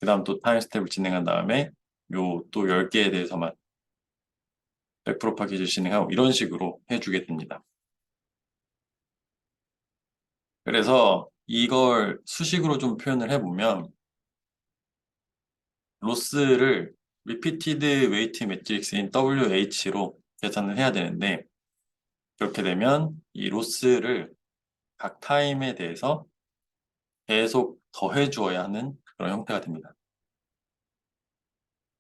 그 다음 또 타임 스텝을 진행한 다음에 요 또 10개에 대해서만 백프로파게이션 진행하고 이런 식으로 해주게 됩니다. 그래서 이걸 수식으로 좀 표현을 해보면 로스를 Repeated Weight Matrix인 WH로 계산을 해야 되는데 그렇게 되면 이 로스를 각 타임에 대해서 계속 더해 주어야 하는 그런 형태가 됩니다.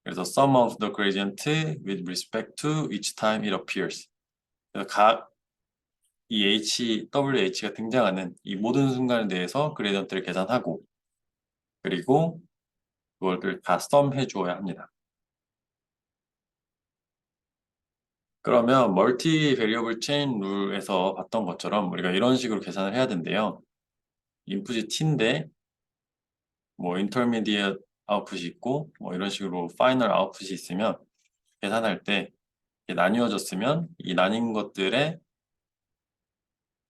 그래서 sum of the gradient with respect to each time it appears. 그래서 이 WH가 등장하는 이 모든 순간에 대해서 그레디언트를 계산하고 그리고 그걸 다 sum 해주어야 합니다. 그러면 멀티 베리어블 체인 룰에서 봤던 것처럼 우리가 이런 식으로 계산을 해야 된대요. 인풋이 t인데 뭐 인터미디엇 아웃풋이 있고 뭐 이런 식으로 파이널 아웃풋이 있으면 계산할 때 나뉘어졌으면 이 나뉜 것들의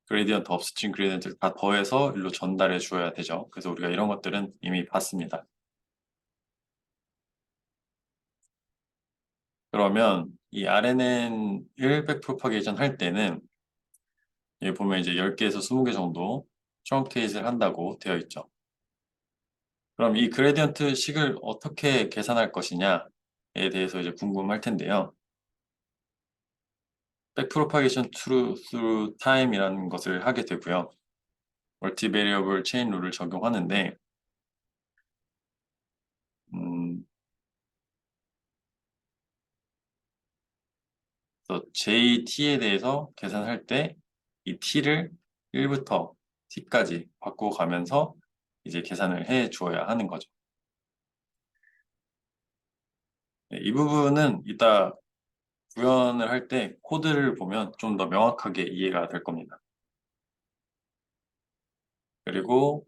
그레디언트, 업스트림 그레디언트를 다 더해서 일로 전달해 주어야 되죠. 그래서 우리가 이런 것들은 이미 봤습니다. 그러면 이 RNN을 백프로파게이션 할 때는 여기 보면 이제 10개에서 20개 정도 트렁케이트를 한다고 되어 있죠. 그럼 이 그레디언트 식을 어떻게 계산할 것이냐에 대해서 이제 궁금할 텐데요. 백프로파게이션 through time이라는 것을 하게 되고요. 멀티베리어블 체인 룰을 적용하는데 그래서 JT에 대해서 계산할 때 이 T를 1부터 T까지 바꿔가면서 이제 계산을 해 주어야 하는 거죠. 네, 이 부분은 이따 구현을 할 때 코드를 보면 좀 더 명확하게 이해가 될 겁니다. 그리고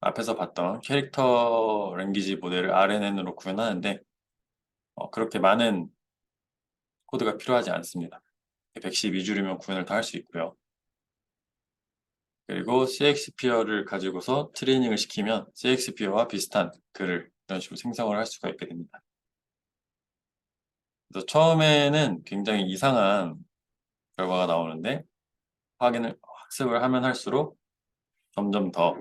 앞에서 봤던 캐릭터 랭귀지 모델을 RNN으로 구현하는데 그렇게 많은 코드가 필요하지 않습니다. 112줄이면 구현을 다 할 수 있고요. 그리고 CXP어를 가지고서 트레이닝을 시키면 CXP어와 비슷한 글을 이런 식으로 생성을 할 수가 있게 됩니다. 그래서 처음에는 굉장히 이상한 결과가 나오는데 학습을 하면 할수록 점점 더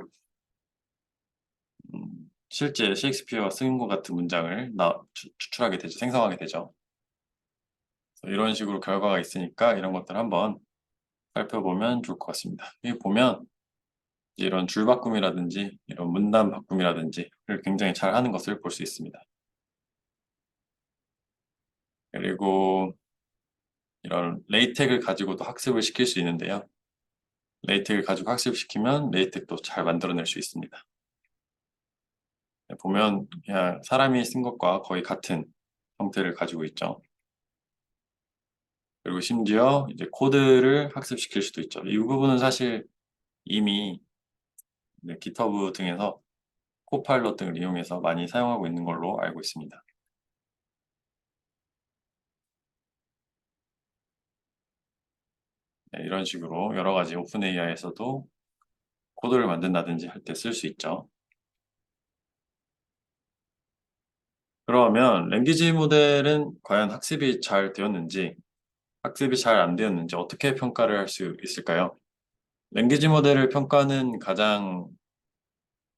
실제 셰익스피어가 쓴 것 같은 문장을 추출하게 되죠. 생성하게 되죠. 이런 식으로 결과가 있으니까 이런 것들 한번 살펴보면 좋을 것 같습니다. 여기 보면 이런 줄 바꿈이라든지 이런 문단 바꿈이라든지를 굉장히 잘 하는 것을 볼 수 있습니다. 그리고 이런 레이텍을 가지고도 학습을 시킬 수 있는데요. 레이텍을 가지고 학습시키면 레이텍도 잘 만들어낼 수 있습니다. 보면 그냥 사람이 쓴 것과 거의 같은 형태를 가지고 있죠. 그리고 심지어 이제 코드를 학습시킬 수도 있죠. 이 부분은 사실 이미 GitHub 등에서 코파일럿 등을 이용해서 많이 사용하고 있는 걸로 알고 있습니다. 네, 이런 식으로 여러 가지 오픈 AI에서도 코드를 만든다든지 할 때 쓸 수 있죠. 그러면 랭귀지 모델은 과연 학습이 잘 되었는지, 학습이 잘 안 되었는지 어떻게 평가를 할 수 있을까요? 랭귀지 모델을 평가하는 가장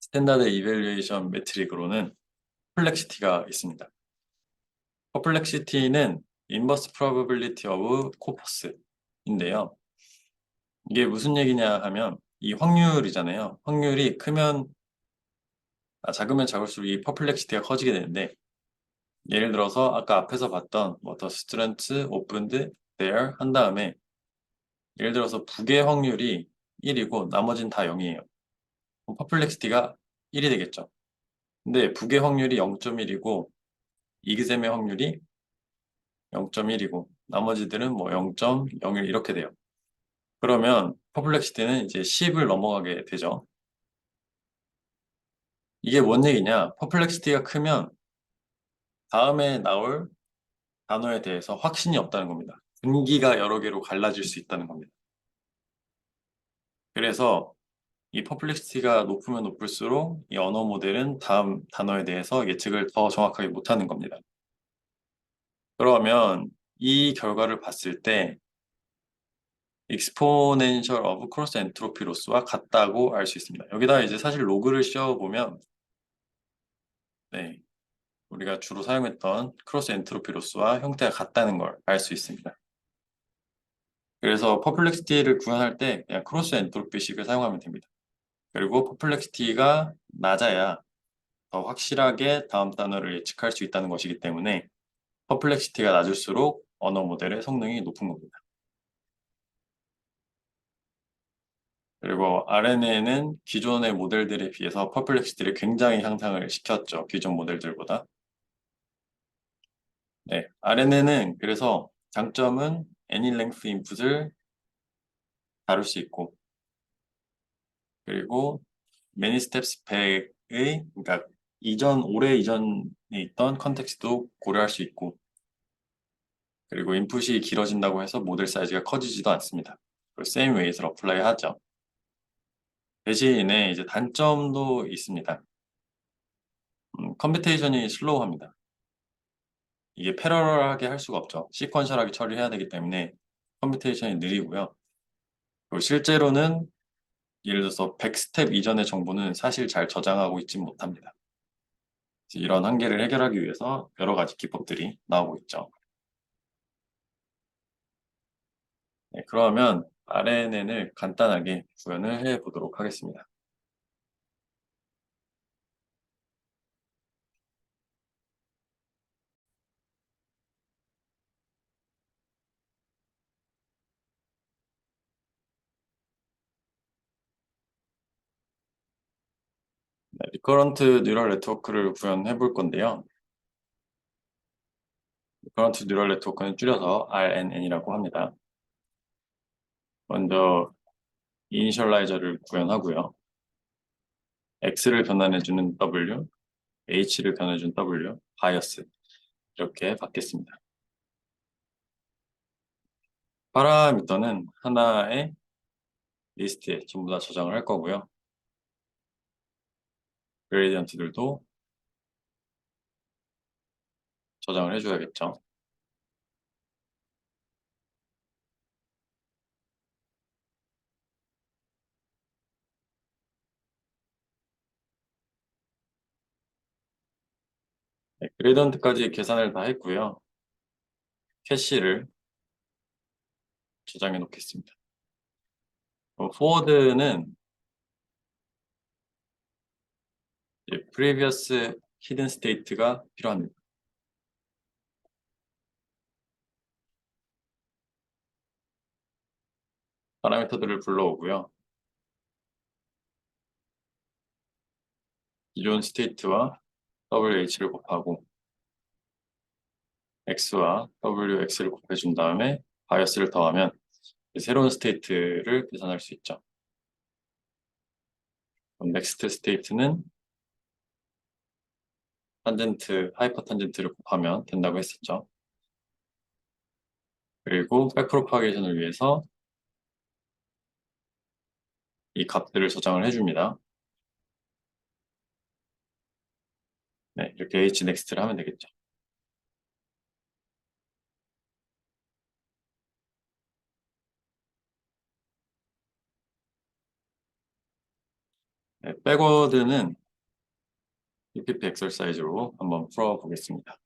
스탠다드 이밸류에이션 매트릭으로는 퍼플렉시티가 있습니다. 퍼플렉시티는 인버스 프로버빌리티 오브 코퍼스인데요. 이게 무슨 얘기냐 하면 이 확률이잖아요. 확률이 작으면 작을수록 이 퍼플렉시티가 커지게 되는데 예를 들어서 아까 앞에서 봤던 뭐 the student opened there 한 다음에 예를 들어서 북의 확률이 1이고 나머지는 다 0이에요. 그럼 퍼플렉시티가 1이 되겠죠. 근데 북의 확률이 0.1이고 이그셈의 확률이 0.1이고 나머지들은 뭐 0.01 이렇게 돼요. 그러면 퍼플렉시티는 이제 10을 넘어가게 되죠. 이게 뭔 얘기냐? 퍼플렉시티가 크면 다음에 나올 단어에 대해서 확신이 없다는 겁니다. 분기가 여러 개로 갈라질 수 있다는 겁니다. 그래서 이 퍼플렉시티가 높으면 높을수록 이 언어 모델은 다음 단어에 대해서 예측을 더 정확하게 못하는 겁니다. 그러면 이 결과를 봤을 때 exponential of cross entropy loss와 같다고 알 수 있습니다. 여기다 이제 사실 로그를 씌워보면 네, 우리가 주로 사용했던 크로스 엔트로피 로스와 형태가 같다는 걸 알 수 있습니다. 그래서 퍼플렉시티를 구현할 때 그냥 크로스 엔트로피식을 사용하면 됩니다. 그리고 퍼플렉시티가 낮아야 더 확실하게 다음 단어를 예측할 수 있다는 것이기 때문에 퍼플렉시티가 낮을수록 언어 모델의 성능이 높은 겁니다. 그리고 RNN은 기존의 모델들에 비해서 퍼플렉시티를 굉장히 향상을 시켰죠. 기존 모델들보다. 네, RNN은 그래서 장점은 any length input을 다룰 수 있고 그리고 many steps back의 그러니까 오래 이전에 있던 컨텍스트도 고려할 수 있고 그리고 인풋이 길어진다고 해서 모델 사이즈가 커지지도 않습니다. 그리고 same way에서 어플라이 하죠. 대신에 이제 단점도 있습니다. 컴퓨테이션이 슬로우합니다. 이게 패러럴하게 할 수가 없죠. 시퀀셜하게 처리해야 되기 때문에 컴퓨테이션이 느리고요. 그리고 실제로는 예를 들어서 100스텝 이전의 정보는 사실 잘 저장하고 있지 못합니다. 이런 한계를 해결하기 위해서 여러 가지 기법들이 나오고 있죠. 네, 그러면 RNN을 간단하게 구현을 해 보도록 하겠습니다. 네, 리커런트 뉴럴 네트워크를 구현해 볼 건데요. 리커런트 뉴럴 네트워크는 줄여서 RNN이라고 합니다. 먼저 이니셜라이저를 구현하고요. X를 변환해주는 W, H를 변환해주는 W, 바이어스 이렇게 받겠습니다. 파라미터는 하나의 리스트에 전부 다 저장을 할 거고요. 그레디언트들도 저장을 해줘야겠죠. 네, 그레디언트까지 계산을 다 했고요. 캐시를 저장해 놓겠습니다. 포워드는 previous hidden state가 필요합니다. 파라미터들을 불러오고요. 기존 스테이트와 WH를 곱하고 X와 WX를 곱해준 다음에 바이어스를 더하면 새로운 스테이트를 계산할 수 있죠. 그럼 넥스트 스테이트는 탄젠트, 하이퍼 탄젠트를 곱하면 된다고 했었죠. 그리고 백프로파게이션을 위해서 이 값들을 저장을 해줍니다. 네, 이렇게 hnext를 하면 되겠죠. 네, 백워드는 UPP 엑설사이즈로 한번 풀어보겠습니다.